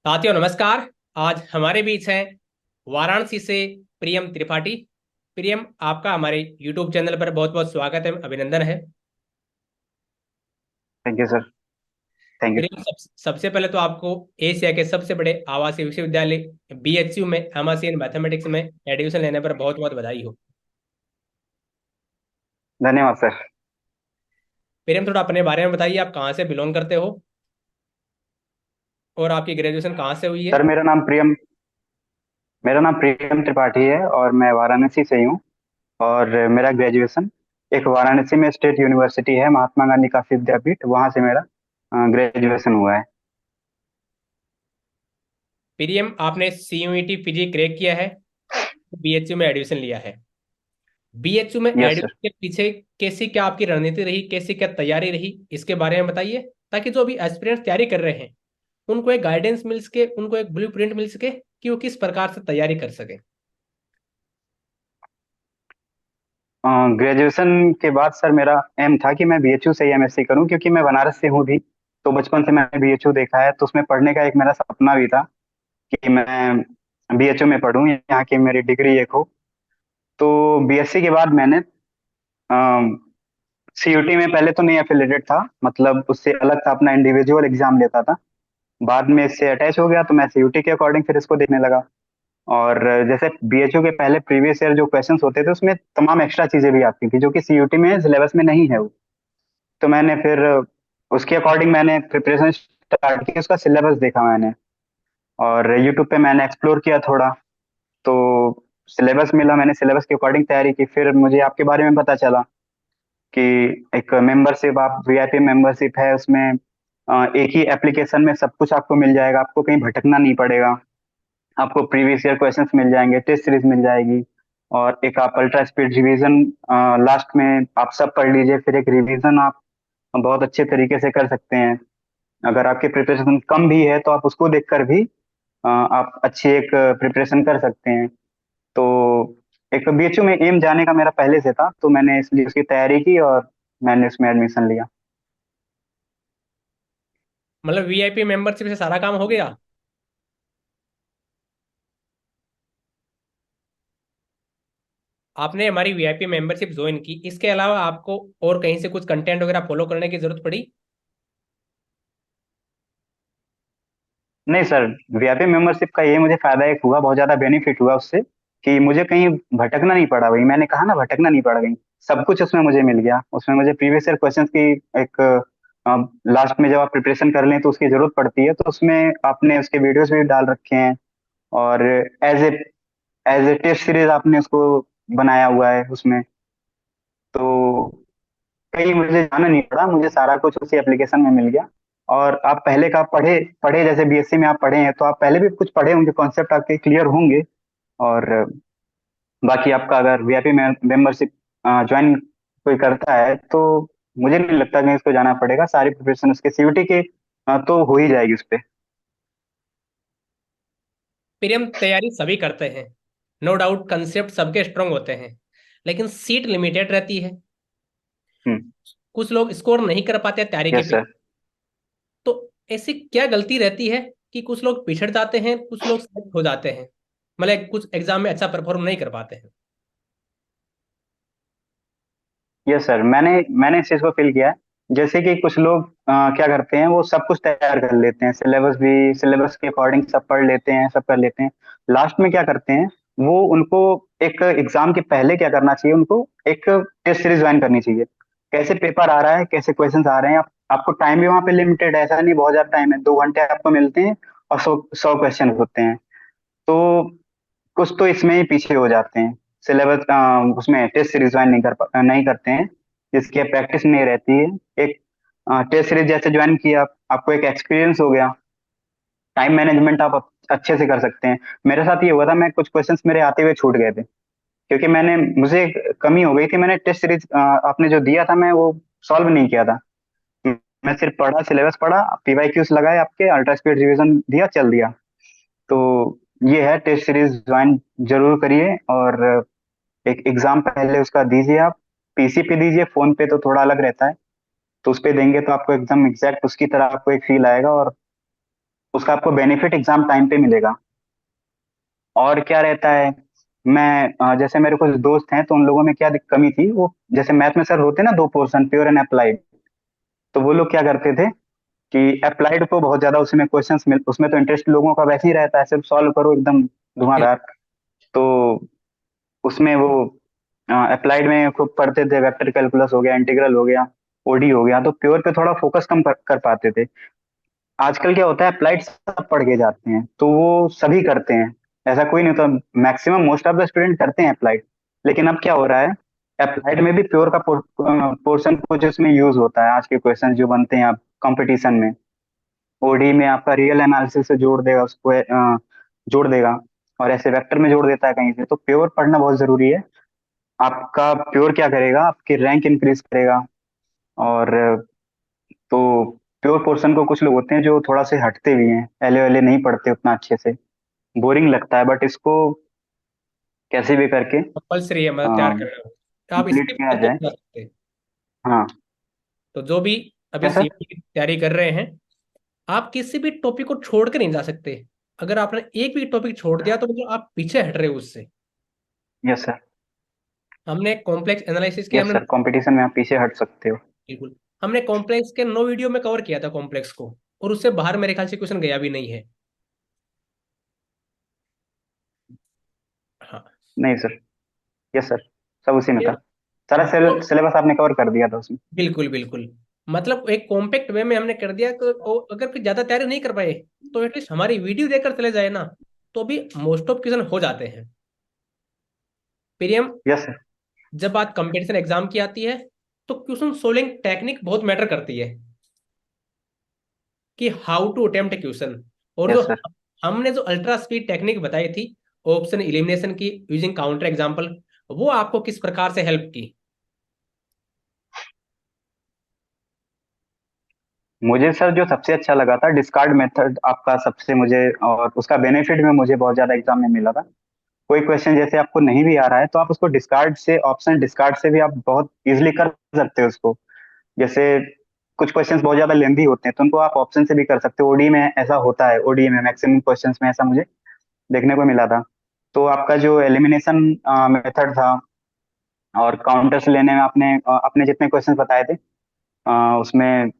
साथियों नमस्कार। आज हमारे बीच हैं वाराणसी से प्रियम त्रिपाठी। प्रियम, आपका हमारे YouTube चैनल पर बहुत बहुत स्वागत है, अभिनंदन है। Thank you sir. Thank you. Priyam, सबसे पहले तो आपको एशिया के सबसे बड़े आवासीय विश्वविद्यालय BHU में एमएससी इन मैथमेटिक्स में एडमिशन लेने पर बहुत बहुत बधाई हो। धन्यवाद सर। प्रियम, थोड़ा अपने बारे में बताइए, आप कहाँ से बिलोंग करते हो और आपकी ग्रेजुएशन कहाँ से हुई है। सर मेरा नाम प्रियम त्रिपाठी है और मैं वाराणसी से ही हूँ। और मेरा ग्रेजुएशन एक वाराणसी में स्टेट यूनिवर्सिटी है, महात्मा गांधी काशी विद्यापीठ, वहाँ से मेरा ग्रेजुएशन हुआ है। प्रियम, आपने CUET पीजी क्रैक किया है, BHU में एडमिशन लिया है। BHU में यस एडमिशन सर। के पीछे कैसी क्या आपकी रणनीति रही, कैसी क्या तैयारी रही, इसके बारे में बताइए, ताकि जो अभी एस्पिरेंट्स तैयारी कर रहे हैं उनको एक गाइडेंस मिल सके, उनको एक ब्लूप्रिंट मिल सके कि वो किस प्रकार से तैयारी कर सके। ग्रेजुएशन के बाद सर मेरा एम था कि मैं बीएचयू से ही एमएससी करूं, क्योंकि मैं बनारस से हूँ भी। तो बचपन से मैंने बीएचयू देखा है, तो उसमें पढ़ने का एक मेरा सपना भी था कि मैं बीएचयू में पढूं, यहाँ की मेरी डिग्री एक हो। तो बीएससी के बाद मैंने सीयूटी में पहले तो नहीं एफिलेटेड था, मतलब उससे अलग था, अपना इंडिविजुअल एग्जाम लेता था। बाद में इससे अटैच हो गया तो मैं सीयूटी के अकॉर्डिंग फिर इसको देखने लगा। और जैसे बीएचयू के पहले प्रीवियस ईयर जो क्वेश्चंस होते थे उसमें तमाम एक्स्ट्रा चीजें भी आती थी जो कि सीयूटी में सिलेबस में नहीं है वो। तो मैंने फिर उसके अकॉर्डिंग मैंने प्रिपरेशन स्टार्ट की, उसका सिलेबस देखा मैंने। और यूट्यूब पे मैंने एक्सप्लोर किया थोड़ा। तो सिलेबस मिला, मैंने सिलेबस के अकॉर्डिंग तैयारी की। फिर मुझे आपके बारे में पता चला कि एक मेंबरशिप, आप वीआईपी मेंबरशिप है उसमें, एक ही एप्लीकेशन में सब कुछ आपको मिल जाएगा, आपको कहीं भटकना नहीं पड़ेगा। आपको प्रीवियस ईयर क्वेश्चंस मिल जाएंगे, टेस्ट सीरीज मिल जाएगी। और एक आप अल्ट्रा स्पीड रिवीजन लास्ट में आप सब पढ़ लीजिए, फिर एक रिवीजन आप बहुत अच्छे तरीके से कर सकते हैं। अगर आपकी प्रिपरेशन कम भी है तो आप उसको देखकर भी आप अच्छी एक प्रिपरेशन कर सकते हैं। तो एक बीएचयू में एम जाने का मेरा पहले से था, तो मैंने इसलिए उसकी तैयारी की और मैंने उसमें एडमिशन लिया। मतलब VIP मेंबरशिप से सारा काम हो गया। आपने हमारी VIP मेंबरशिप ज्वाइन की, इसके अलावा आपको और कहीं से कुछ कंटेंट वगैरह फॉलो करने की जरूरत पड़ी। नहीं सर, वीआईपी मेंबरशिप का ये मुझे फायदा एक हुआ, बहुत ज्यादा बेनिफिट हुआ उससे, कि मुझे कहीं भटकना नहीं पड़ा। वही मैंने कहा ना, भटकना नहीं पड़ गई। सब कुछ उसमें मुझे मिल गया। उसमें मुझे प्रीवियस ईयर क्वेश्चंस की एक लास्ट में जब आप प्रिपरेशन कर लें तो उसकी जरूरत पड़ती है, तो उसमें आपने उसके वीडियोस भी डाल रखे हैं। और एज ए टेस्ट सीरीज आपने उसको बनाया हुआ है उसमें। तो कहीं मुझे जाना नहीं पड़ा, मुझे सारा कुछ उसी एप्लीकेशन में मिल गया। और आप पहले का पढ़े पढ़े जैसे बीएससी में आप पढ़े हैं, तो आप पहले भी कुछ पढ़े होंगे, कॉन्सेप्ट आपके क्लियर होंगे। और बाकी आपका अगर वीआईपी मेंबरशिप ज्वाइन कोई करता है तो मुझे नहीं लगता कि इसको जाना पड़ेगा। सारी प्रिपरेशन उसके सीयूटी के तो हो ही जाएगी उस पे। प्रियम, तैयारी सभी करते हैं, नो डाउट, कंसेप्ट सबके स्ट्रांग होते हैं, लेकिन सीट लिमिटेड रहती है। हम्म। कुछ लोग स्कोर नहीं कर पाते तैयारी के यस पीछे। सर। तो ऐसी क्या गलती रहती है कि कुछ लोग पिछड़ जाते हैं, कुछ लोग सेलेक्ट हो जाते हैं, मतलब कुछ एग्जाम में अच्छा परफॉर्म नहीं कर पाते हैं। यस सर, मैंने इस चीज को फील किया है। जैसे कि कुछ लोग क्या करते हैं, वो सब कुछ तैयार कर लेते हैं, सिलेबस भी सिलेबस के अकॉर्डिंग सब पढ़ लेते हैं, सब कर लेते हैं। लास्ट में क्या करते हैं, वो उनको एक एग्जाम के पहले क्या करना चाहिए, उनको एक टेस्ट सीरीज ज्वाइन करनी चाहिए। कैसे पेपर आ रहा है, कैसे क्वेश्चन आ रहे हैं, आपको टाइम भी वहाँ पे लिमिटेड है, ऐसा नहीं बहुत ज्यादा टाइम है, 2 घंटे आपको मिलते हैं और 100 क्वेश्चन होते हैं। तो कुछ तो इसमें ही पीछे हो जाते हैं, सिलेबस उसमें टेस्ट सीरीज ज्वाइन नहीं करते हैं, जिसकी प्रैक्टिस नहीं रहती है। एक टेस्ट सीरीज जैसे ज्वाइन किया, आपको एक एक्सपीरियंस हो गया, टाइम मैनेजमेंट आप अच्छे से कर सकते हैं। मेरे साथ ये हुआ था, मैं कुछ क्वेश्चंस मेरे आते हुए छूट गए थे, क्योंकि मुझे एक कमी हो गई थी, मैंने टेस्ट सीरीज आपने जो दिया था मैं वो सॉल्व नहीं किया था। मैं सिर्फ पढ़ा, सिलेबस पढ़ा, पीवाईक्यूज लगाए, आपके अल्ट्रा स्पीड रिवीजन दिया, चल दिया। तो ये है, टेस्ट सीरीज ज्वाइन जरूर करिए। और एक एग्जाम पहले उसका दीजिए आप। पीसी पे दीजिए, फोन पे तो थोड़ा अलग रहता है। तो उस पे देंगे तो आपको एकदम एग्जैक्ट उसकी तरह आपको एक फील आएगा, और उसका आपको बेनिफिट एग्जाम टाइम पे मिलेगा। और क्या रहता है, मैं जैसे मेरे कुछ दोस्त हैं तो उन लोगों में क्या कमी थी, वो जैसे मैथ में सर होते हैं ना दो पोर्शन, प्योर एंड अप्लाइड। तो वो लोग क्या करते थे कि अप्लाइड को बहुत ज्यादा उसमें क्वेश्चंस मिल, उसमें तो इंटरेस्ट लोगों का वैसे ही रहता है, सिर्फ सॉल्व करो एकदम धुआंधार। तो उसमें वो अप्लाइड में खूब पढ़ते थे, वेक्टर कैलकुलस हो गया, इंटीग्रल हो गया, ओडी हो गया, तो प्योर पे थोड़ा फोकस कम कर पाते थे। आजकल क्या होता है, अप्लाइड सब पढ़ के जाते हैं तो वो सभी करते हैं, ऐसा कोई नहीं होता, maximum most of the student करते हैं अप्लाइड। लेकिन अब क्या हो रहा है, अप्लाइड में भी प्योर का पोर्शन कुछ इसमें यूज होता है, आज के क्वेश्चन जो बनते हैं आप कंपटीशन में, ओडी में आपका रियल एनालिसिस से जोड़ देगा उसको, जोड़ देगा, और ऐसे वेक्टर में जोड़ देता है कहीं से। तो प्योर पढ़ना बहुत जरूरी है। आपका प्योर क्या करेगा, आपकी रैंक इंक्रीज करेगा। और तो प्योर पोर्शन को कुछ लोग होते हैं जो थोड़ा से हटते भी हैं, एले वेले नहीं पढ़ते उतना अच्छे से, बोरिंग लगता है, बट इसको कैसे भी करके कंपल्सरी है मतलब तैयार कंप्लीट करना, तो आप स्किप किया करके जाए। नहीं जा सकते। हाँ। तो जो भी अभी क्या सर? सीईटी की तैयारी कर रहे हैं, आप किसी भी टॉपिक को छोड़ कर नहीं जा सकते। अगर आपने एक भी टॉपिक छोड़ दिया तो मतलब आप पीछे हट रहे हो उससे। Yes sir. हमने कॉम्प्लेक्स एनालिसिस के यस हमने सर, कंपटीशन में आप पीछे हट सकते हो। बिल्कुल, हमने कॉम्प्लेक्स के 9 वीडियो में कवर किया था कॉम्प्लेक्स को, और उससे बाहर मेरे ख्याल से क्वेश्चन गया भी नहीं है। हाँ। नहीं सर। यस सर, सब उसी में फिर था, सारा जो सिलेबस आपने कवर कर दिया था उसमें। बिल्कुल बिल्कुल, मतलब एक कॉम्पैक्ट वे में हमने कर दिया, तो अगर कोई ज्यादा तैयारी नहीं कर पाए तो एटलीस्ट हमारी वीडियो देखकर चले जाए ना, तो भी मोस्ट ऑफ क्वेश्चन हो जाते हैं। प्रियम, यस सर। जब बात कंपटीशन एग्जाम की आती है तो क्वेश्चन सोल्विंग टेक्निक बहुत मैटर करती है, कि हाउ टू अटेम्प्ट क्वेश्चन। और जो यस सर। हमने जो अल्ट्रा स्पीड टेक्निक बताई थी, ऑप्शन एलिमिनेशन की यूजिंग काउंटर एग्जाम्पल, वो आपको किस प्रकार से हेल्प की? मुझे सर जो सबसे अच्छा लगा था, डिस्कार्ड मेथड आपका सबसे मुझे, और उसका बेनिफिट में मुझे बहुत ज्यादा एग्जाम में मिला था। कोई क्वेश्चन जैसे आपको नहीं भी आ रहा है तो आप उसको डिस्कार्ड से, ऑप्शन डिस्कार्ड से भी आप बहुत इजीली कर सकते हो उसको। जैसे कुछ क्वेश्चंस बहुत ज्यादा लेंदी होते हैं तो उनको आप ऑप्शन से भी कर सकते हो, ओडी में ऐसा होता है, ओडी में मैक्सिमम क्वेश्चंस में ऐसा मुझे देखने को मिला था। तो आपका जो एलिमिनेशन मेथड था, और काउंटर्स लेने में आपने अपने जितने क्वेश्चंस बताए थे, उसमें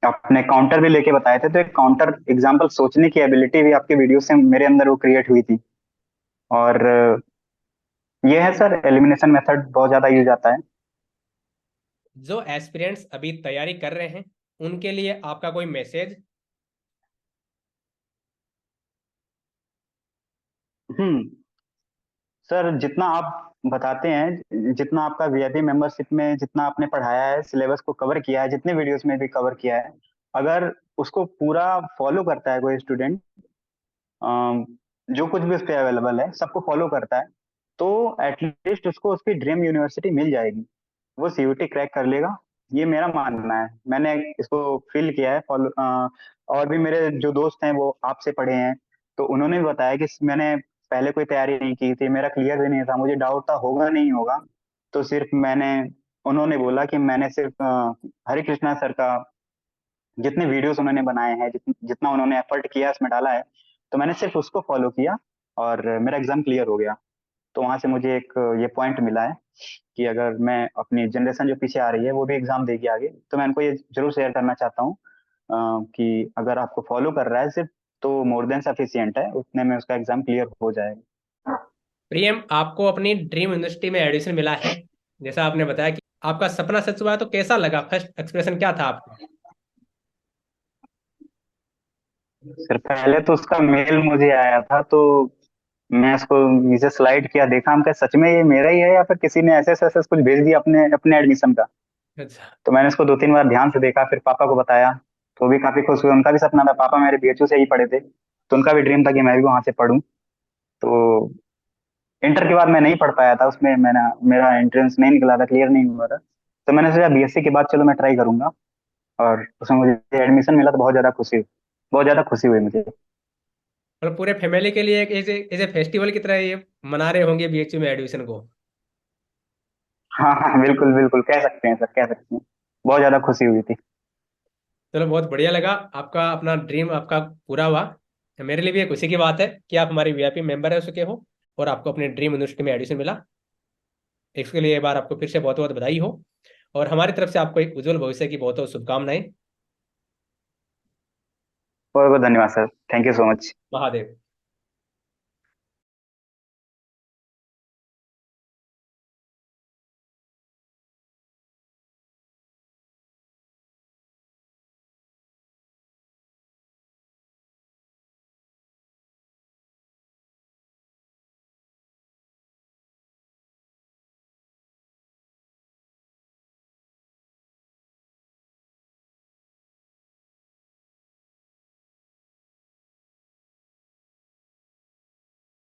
आपने काउंटर भी लेके बताए थे, तो एक काउंटर एग्जाम्पल सोचने की एबिलिटी भी आपके वीडियो से मेरे अंदर वो क्रिएट हुई थी। और ये है सर, एलिमिनेशन मेथड बहुत ज्यादा यूज आता है। जो एस्पिरेंट्स अभी तैयारी कर रहे हैं उनके लिए आपका कोई मैसेज? हम्म। सर जितना आप बताते हैं, जितना आपका वीआईपी मेंबरशिप में जितना आपने पढ़ाया है, सिलेबस को कवर किया है, जितने वीडियोस में भी कवर किया है, अगर उसको पूरा फॉलो करता है कोई स्टूडेंट, जो कुछ भी उस पर अवेलेबल है सबको फॉलो करता है, तो एटलीस्ट उसको उसकी ड्रीम यूनिवर्सिटी मिल जाएगी, वो सीयूटी क्रैक कर लेगा। ये मेरा मानना है, मैंने इसको फील किया है, फॉलो। और भी मेरे जो दोस्त हैं वो आपसे पढ़े हैं, तो उन्होंने भी बताया कि मैंने पहले कोई तैयारी नहीं की थी, मेरा क्लियर भी नहीं था, मुझे डाउट था होगा नहीं होगा। तो सिर्फ मैंने, उन्होंने बोला कि मैंने सिर्फ हरे कृष्णा सर का जितने वीडियोस उन्होंने बनाए हैं, जितना उन्होंने एफर्ट किया इसमें डाला है, तो मैंने सिर्फ उसको फॉलो किया और मेरा एग्जाम क्लियर हो गया। तो वहां से मुझे एक ये पॉइंट मिला है कि अगर मैं अपनी जनरेशन जो पीछे आ रही है वो भी एग्जाम देगी आगे, तो मैं उनको ये जरूर शेयर करना चाहता हूँ कि अगर आपको फॉलो कर रहा है सिर्फ, तो मोर देन सफिशियंट है, उतने में उसका एग्जाम क्लियर हो जाएगा। प्रियम, आपको अपनी ड्रीम यूनिवर्सिटी में एडमिशन मिला है, जैसा आपने बताया कि आपका सपना सच हुआ है, तो कैसा लगा? फर्स्ट एक्सप्रेशन क्या था आपका? सर पहले तो उसका मेल मुझे आया था, तो मैं इसको नीचे स्लाइड किया, देखा, हम क्या सच में ये मेरा ही है या फिर किसी ने ऐसे ऐसे कुछ भेज दिया अपने अपने एडमिशन का। अच्छा। तो मैंने इसको 2-3 बार ध्यान से देखा, फिर पापा को बताया, तो वो भी काफी खुश हुए, उनका भी सपना था, पापा मेरे बीएचयू से ही पढ़े थे, तो उनका भी ड्रीम था कि मैं भी वहां से पढूं। तो इंटर के बाद मैं नहीं पढ़ पाया था उसमें, मैंने, मेरा एंट्रेंस नहीं निकला था, क्लियर नहीं हुआ था, तो मैंने सोचा बीएससी के बाद चलो मैं ट्राई करूंगा, और उसमें मुझे एडमिशन मिला तो बहुत ज्यादा खुशी हुई मुझे। और पूरे फैमिली के लिए एक ऐसे ऐसे फेस्टिवल की तरह ये मना रहे होंगे बीएचयू में एडमिशन को। हाँ हाँ, बिल्कुल बिल्कुल, कह सकते हैं सर, कह सकते हैं, बहुत ज्यादा खुशी हुई थी। चलो, बहुत बढ़िया लगा, आपका अपना ड्रीम आपका पूरा हुआ। मेरे लिए भी एक खुशी की बात है कि आप हमारे वीआईपी मेंबर रह चुके हो और आपको अपने ड्रीम यूनिवर्सिटी में एडमिशन मिला। इसके लिए एक बार आपको फिर से बहुत बहुत बधाई हो, और हमारी तरफ से आपको एक उज्जवल भविष्य की बहुत बहुत शुभकामनाएं। बहुत बहुत धन्यवाद sir, thank you so much. Mahadev.